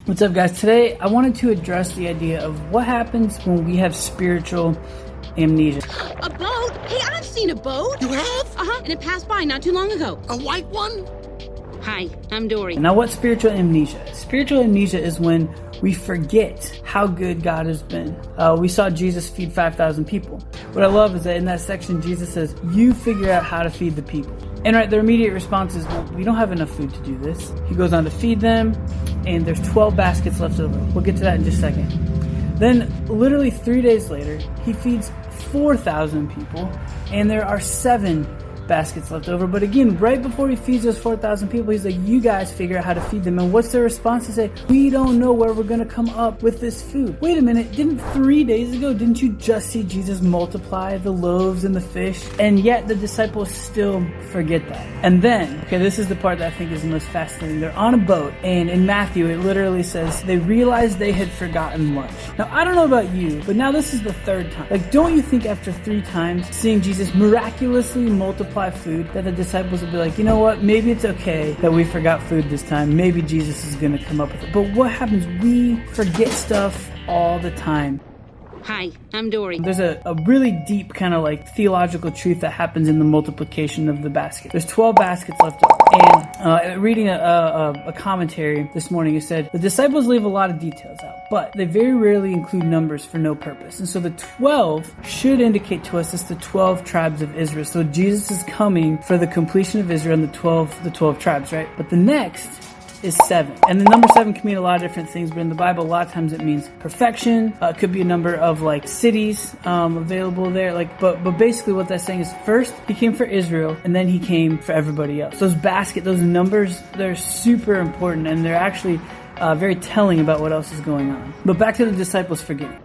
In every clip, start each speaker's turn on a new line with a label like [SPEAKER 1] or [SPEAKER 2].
[SPEAKER 1] What's up, guys? Today I wanted to address the idea of what happens when we have spiritual amnesia.
[SPEAKER 2] A boat? Hey, I've seen a boat.
[SPEAKER 3] You have?
[SPEAKER 2] And it passed by not too long ago.
[SPEAKER 3] A white one?
[SPEAKER 2] Hi, I'm Dory.
[SPEAKER 1] Now, what's spiritual amnesia? Spiritual amnesia is when we forget how good God has been. We saw Jesus feed 5,000 people. What I love is that in that section, Jesus says, you figure out how to feed the people. And right, their immediate response is, well, we don't have enough food to do this. He goes on to feed them, and there's 12 baskets left over. We'll get to that in just a second. Then, literally 3 days later, he feeds 4,000 people, and there are 7 baskets left over. But again, right before he feeds those 4,000 people, he's like, you guys figure out how to feed them. And what's their response? They say, we don't know where we're going to come up with this food. Wait a minute, didn't 3 days ago, didn't you just see Jesus multiply the loaves and the fish? And yet the disciples still forget that. And then, okay, this is the part that I think is the most fascinating. They're on a boat, and in Matthew, it literally says they realized they had forgotten lunch. Now, I don't know about you, but now this is the 3rd time. Like, don't you think after 3 times, seeing Jesus miraculously multiply food, that the disciples would be like, you know what, maybe it's okay that we forgot food this time. Maybe Jesus is going to come up with it. But what happens? We forget stuff all the time.
[SPEAKER 2] Hi, I'm Dory.
[SPEAKER 1] There's a really deep kind of like theological truth that happens in the multiplication of the basket. There's 12 baskets left over. And reading a commentary this morning, it said, the disciples leave a lot of details out, but they very rarely include numbers for no purpose. And so the 12 should indicate to us it's the 12 tribes of Israel. So Jesus is coming for the completion of Israel and the 12 tribes, right? But the next is 7. And the number 7 can mean a lot of different things, but in the Bible, a lot of times it means perfection. It could be a number of like cities available there. But basically what that's saying is, first he came for Israel, and then he came for everybody else. Those numbers, they're super important, and they're actually very telling about what else is going on. But back to the disciples forgetting.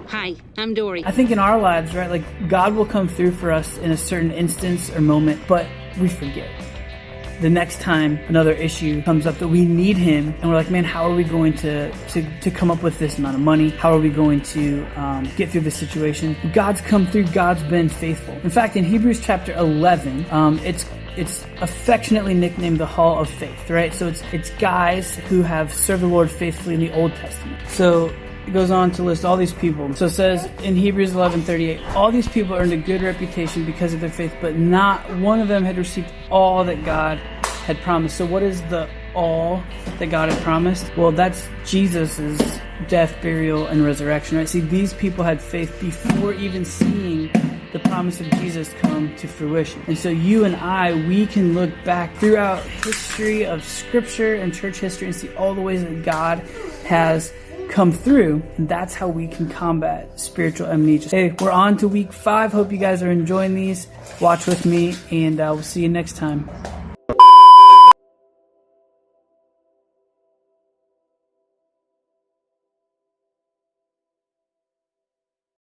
[SPEAKER 2] Hi, I'm Dory.
[SPEAKER 1] I think in our lives, right, like God will come through for us in a certain instance or moment, but we forget. The next time another issue comes up that we need him, and we're like, man, how are we going to come up with this amount of money? How are we going to get through this situation? God's come through. God's been faithful. In fact, in Hebrews chapter 11, it's affectionately nicknamed the Hall of Faith, right? So it's guys who have served the Lord faithfully in the Old Testament. So it goes on to list all these people. So it says in Hebrews 11:38, all these people earned a good reputation because of their faith, but not one of them had received all that God had promised. So what is the all that God had promised? Well, that's Jesus's death, burial, and resurrection, right? See, these people had faith before even seeing the promise of Jesus come to fruition. And so you and I, we can look back throughout history of Scripture and church history and see all the ways that God has come through, and that's how we can combat spiritual amnesia. Hey, we're on to week 5. Hope you guys are enjoying these. Watch with me, and we'll see you next time.